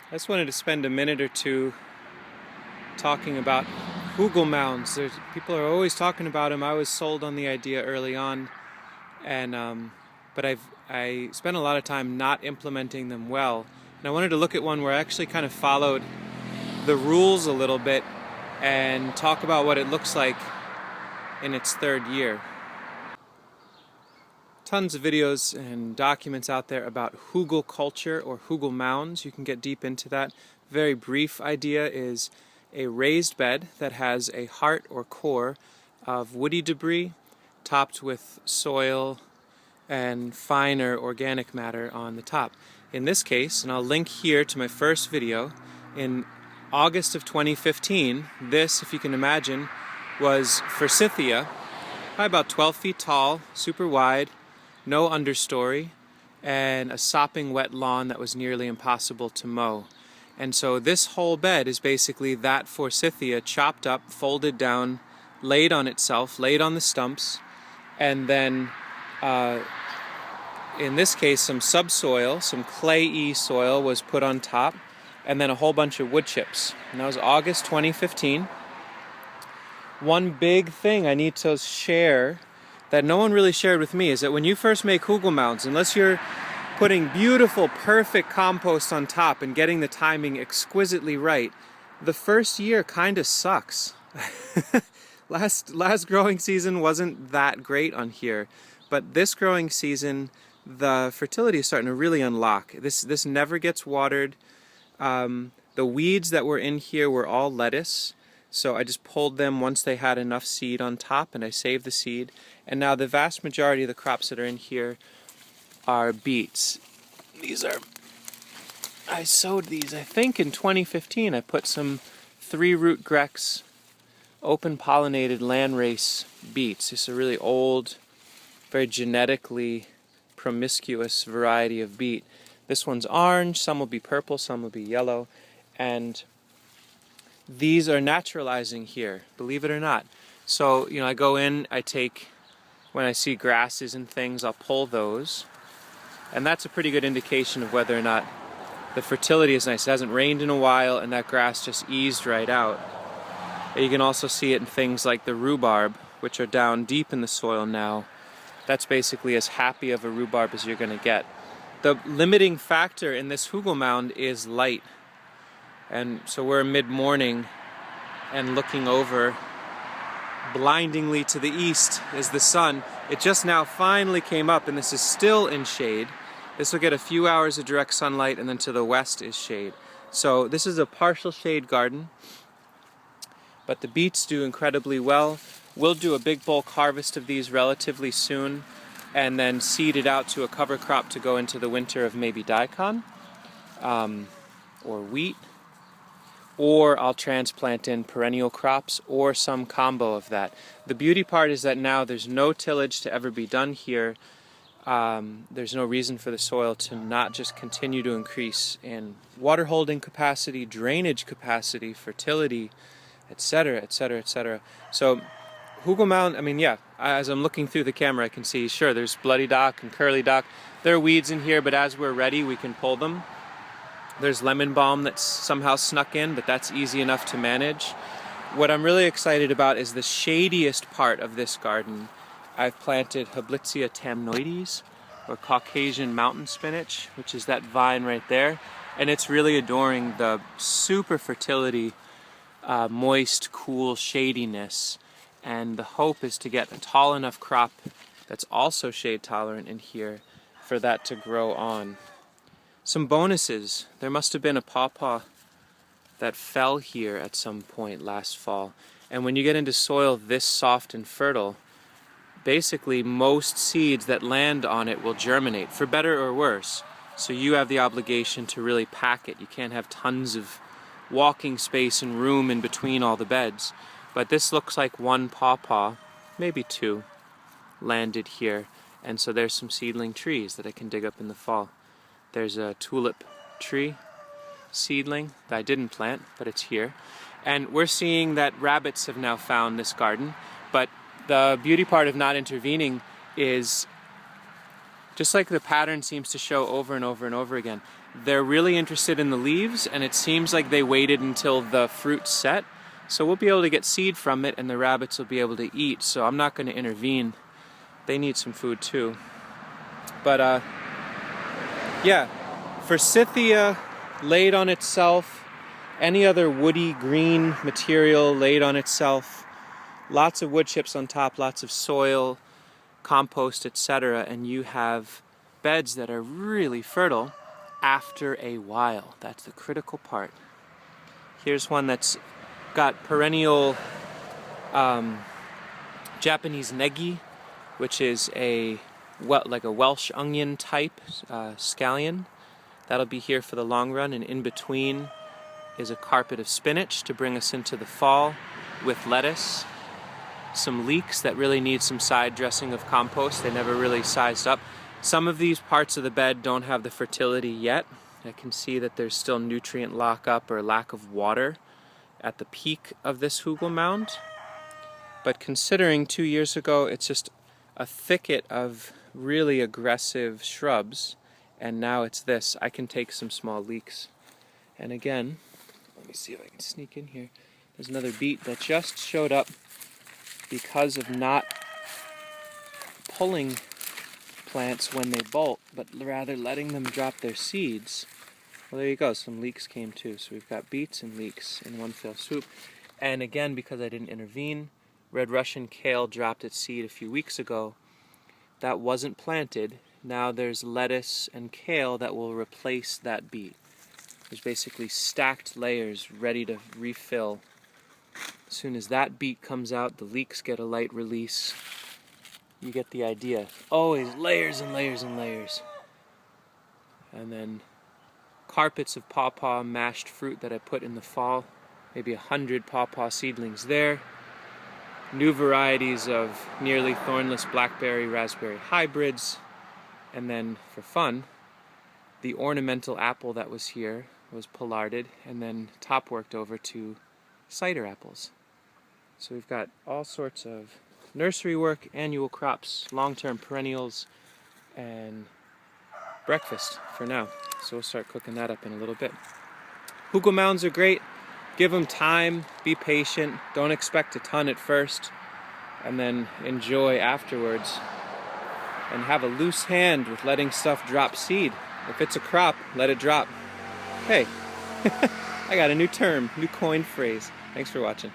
I just wanted to spend a minute or two talking about Hugelmounds. People are always talking about them. I was sold on the idea early on, and but I spent a lot of time not implementing them well. And I wanted to look at one where I actually kind of followed the rules a little bit and talk about what it looks like in its third year. Tons of videos and documents out there about Hugelculture or Hugelmounds. You can get deep into that. Very brief idea is a raised bed that has a heart or core of woody debris topped with soil and finer organic matter on the top. In this case, and I'll link here to my first video, in August of 2015, this, if you can imagine, was forsythia, probably about 12 feet tall, super wide, no understory, and a sopping wet lawn that was nearly impossible to mow. And so this whole bed is basically that forsythia chopped up, folded down, laid on itself, laid on the stumps, and then in this case some subsoil, some clay-y soil was put on top, and then a whole bunch of wood chips. And that was August 2015. One big thing I need to share that no one really shared with me is that when you first make Hugelmounds, unless you're putting beautiful, perfect compost on top and getting the timing exquisitely right, the first year kind of sucks. Last growing season wasn't that great on here, but this growing season, the fertility is starting to really unlock. This never gets watered. The weeds that were in here were all lettuce. So I just pulled them once they had enough seed on top, and I saved the seed. And now the vast majority of the crops that are in here are beets. I sowed these, I think in 2015. I put some 3-root grex, open pollinated landrace beets. It's a really old, very genetically promiscuous variety of beet. This one's orange, some will be purple, some will be yellow, and these are naturalizing here, believe it or not. So, I go in, when I see grasses and things, I'll pull those. And that's a pretty good indication of whether or not the fertility is nice. It hasn't rained in a while and that grass just eased right out. You can also see it in things like the rhubarb, which are down deep in the soil now. That's basically as happy of a rhubarb as you're going to get. The limiting factor in this Hugelmound is light. And so we're mid-morning and looking over blindingly to the east is the sun. It just now finally came up, and this is still in shade. This will get a few hours of direct sunlight, and then to the west is shade. So this is a partial shade garden, but the beets do incredibly well. We'll do a big bulk harvest of these relatively soon, and then seed it out to a cover crop to go into the winter of maybe daikon or wheat. Or I'll transplant in perennial crops or some combo of that. The beauty part is that now there's no tillage to ever be done here. There's no reason for the soil to not just continue to increase in water holding capacity, drainage capacity, fertility, etc., etc., etc. So Hugelmound, as I'm looking through the camera I can see, sure, there's bloody dock and curly dock. There are weeds in here, but as we're ready we can pull them. There's lemon balm that's somehow snuck in, but that's easy enough to manage. What I'm really excited about is the shadiest part of this garden. I've planted Hugelmound tamnoides, or Caucasian mountain spinach, which is that vine right there. And it's really adoring the super fertility, moist, cool shadiness. And the hope is to get a tall enough crop that's also shade tolerant in here for that to grow on. Some bonuses. There must have been a pawpaw that fell here at some point last fall. And when you get into soil this soft and fertile, basically most seeds that land on it will germinate, for better or worse. So you have the obligation to really pack it. You can't have tons of walking space and room in between all the beds. But this looks like one pawpaw, maybe two, landed here. And so there's some seedling trees that I can dig up in the fall. There's a tulip tree seedling that I didn't plant, but it's here. And we're seeing that rabbits have now found this garden. But the beauty part of not intervening is, just like the pattern seems to show over and over and over again, they're really interested in the leaves, and it seems like they waited until the fruit set. So we'll be able to get seed from it, and the rabbits will be able to eat. So I'm not going to intervene. They need some food too. But yeah, forsythia laid on itself, any other woody green material laid on itself, lots of wood chips on top, lots of soil, compost, etc., and you have beds that are really fertile after a while. That's the critical part. Here's one that's got perennial Japanese negi, which is like a Welsh onion type scallion. That'll be here for the long run, and in between is a carpet of spinach to bring us into the fall with lettuce. Some leeks that really need some side dressing of compost. They never really sized up. Some of these parts of the bed don't have the fertility yet. I can see that there's still nutrient lockup or lack of water at the peak of this Hugelmound. But considering 2 years ago, it's just a thicket of really aggressive shrubs, and now it's this. I can take some small leeks. And again, let me see if I can sneak in here. There's another beet that just showed up because of not pulling plants when they bolt, but rather letting them drop their seeds. Well, there you go, some leeks came too. So we've got beets and leeks in one fell swoop. And again, because I didn't intervene, red Russian kale dropped its seed a few weeks ago. That wasn't planted. Now there's lettuce and kale that will replace that beet. There's basically stacked layers ready to refill. As soon as that beet comes out, the leeks get a light release. You get the idea. Always layers and layers and layers. And then carpets of pawpaw mashed fruit that I put in the fall. Maybe 100 pawpaw seedlings there. New varieties of nearly thornless blackberry, raspberry hybrids. And then, for fun, the ornamental apple that was here was pollarded and then top worked over to cider apples. So we've got all sorts of nursery work, annual crops, long-term perennials, and breakfast for now. So we'll start cooking that up in a little bit. Hugelmounds are great. Give them time, be patient, don't expect a ton at first, and then enjoy afterwards. And have a loose hand with letting stuff drop seed. If it's a crop, let it drop. Hey, I got a new term, new coined phrase. Thanks for watching.